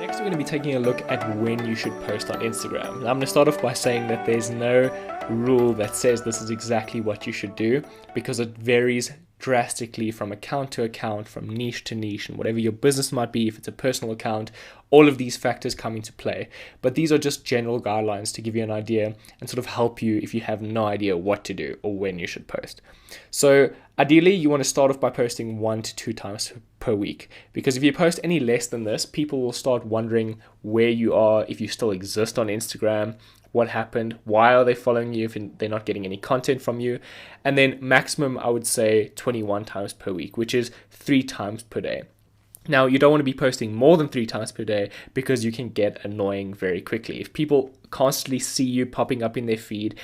Next, we're going to be taking a look at when you should post on Instagram. Now, I'm going to start off by saying that there's no rule that says this is exactly what you should do, because it varies drastically from account to account, from niche to niche, and whatever your business might be. If it's a personal account, all of these factors come into play. But these are just general guidelines to give you an idea and sort of help you if you have no idea what to do or when you should post. So ideally, you want to start off by posting 1 to 2 times per week, because if you post any less than this, people will start wondering where you are, if you still exist on Instagram, what happened, why are they following you if they're not getting any content from you. And then maximum, I would say 21 times per week, which is 3 times per day. Now, you don't want to be posting more than 3 times per day because you can get annoying very quickly. If people constantly see you popping up in their feed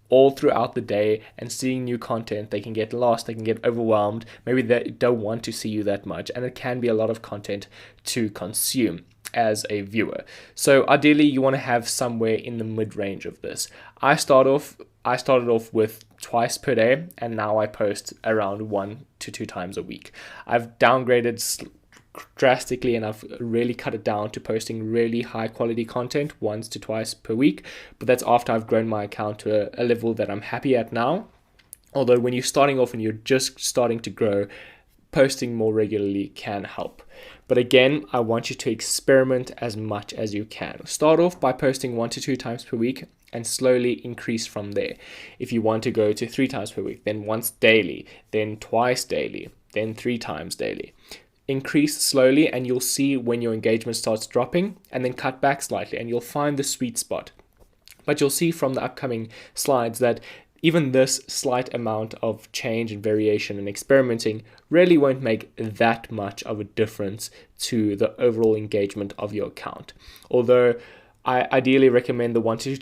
all throughout the day and seeing new content, they can get lost, they can get overwhelmed. Maybe they don't want to see you that much, and it can be a lot of content to consume as a viewer. So ideally, you want to have somewhere in the mid-range of this. I started off with twice per day, and now I post around 1 to 2 times a week. I've downgraded drastically, and I've really cut it down to posting really high quality content once to twice per week, but that's after I've grown my account to a level that I'm happy at now. Although when you're starting off and you're just starting to grow, posting more regularly can help. But again, I want you to experiment as much as you can. Start off by posting 1 to 2 times per week and slowly increase from there. If you want to go to 3 times per week, then once daily, then twice daily, then 3 times daily. Increase slowly, and you'll see when your engagement starts dropping, and then cut back slightly, and you'll find the sweet spot. But you'll see from the upcoming slides that even this slight amount of change and variation and experimenting really won't make that much of a difference to the overall engagement of your account. Although I ideally recommend the 1 to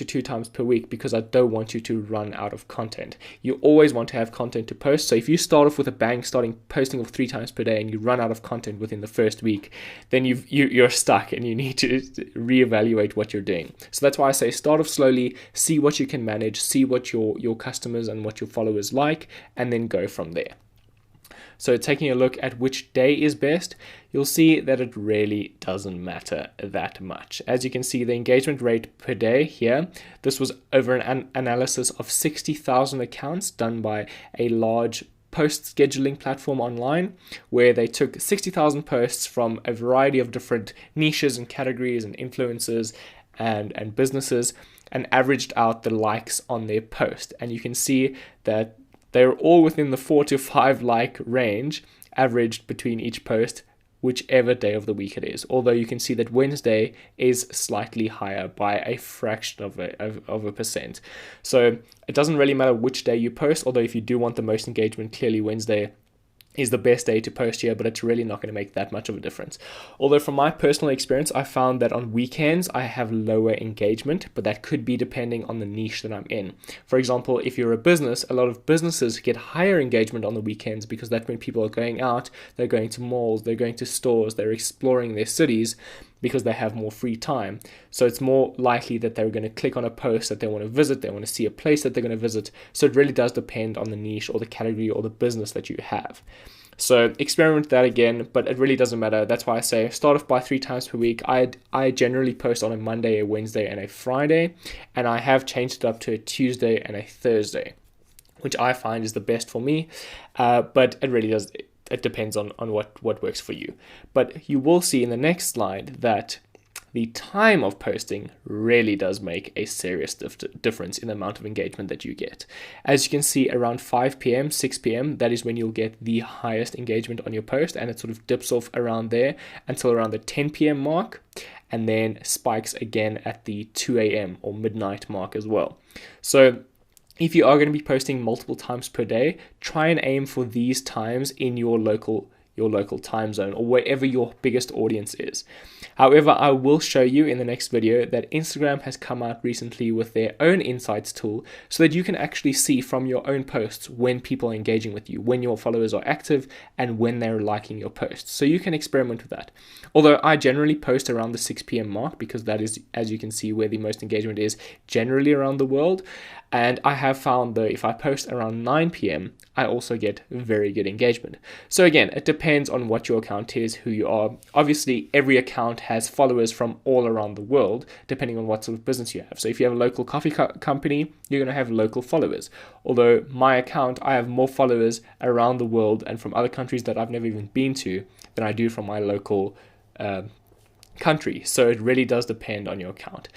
2 times per week, because I don't want you to run out of content. You always want to have content to post. So if you start off with a bang, posting of 3 times per day, and you run out of content within the first week, then you're stuck and you need to reevaluate what you're doing. So that's why I say start off slowly, see what you can manage, see what your customers and what your followers like, and then go from there. So taking a look at which day is best, you'll see that it really doesn't matter that much. As you can see, the engagement rate per day here, this was over an analysis of 60,000 accounts done by a large post scheduling platform online, where they took 60,000 posts from a variety of different niches and categories and influencers and businesses, and averaged out the likes on their post. And you can see that they're all within the 4 to 5 like range, averaged between each post, whichever day of the week it is. Although you can see that Wednesday is slightly higher by a fraction of a percent. So it doesn't really matter which day you post, although if you do want the most engagement, clearly Wednesday is the best day to post here, but it's really not going to make that much of a difference. Although from my personal experience, I found that on weekends I have lower engagement, but that could be depending on the niche that I'm in. For example, if you're a business, a lot of businesses get higher engagement on the weekends, because that's when people are going out, they're going to malls, they're going to stores, they're exploring their cities, because they have more free time. So it's more likely that they're going to click on a post that they want to visit, they want to see a place that they're going to visit. So it really does depend on the niche or the category or the business that you have. So experiment with that again, but it really doesn't matter. That's why I say start off by 3 times per week. I generally post on a Monday, a Wednesday, and a Friday, and I have changed it up to a Tuesday and a Thursday, which I find is the best for me, but it really does. It depends on what works for you. But you will see in the next slide that the time of posting really does make a serious difference in the amount of engagement that you get. As you can see, around 5 p.m., 6 p.m., that is when you'll get the highest engagement on your post, and it sort of dips off around there until around the 10 p.m. mark, and then spikes again at the 2 a.m. or midnight mark as well. So if you are going to be posting multiple times per day, try and aim for these times in your local time zone or wherever your biggest audience is. However, I will show you in the next video that Instagram has come out recently with their own insights tool, so that you can actually see from your own posts when people are engaging with you, when your followers are active, and when they're liking your posts. So you can experiment with that. Although I generally post around the 6 p.m. mark, because that is, as you can see, where the most engagement is generally around the world. And I have found, though, if I post around 9 p.m., I also get very good engagement. So again, it depends depends on what your account is, who you are. Obviously, every account has followers from all around the world, depending on what sort of business you have. So if you have a local coffee company, you're going to have local followers. Although my account, I have more followers around the world and from other countries that I've never even been to than I do from my local country. So it really does depend on your account.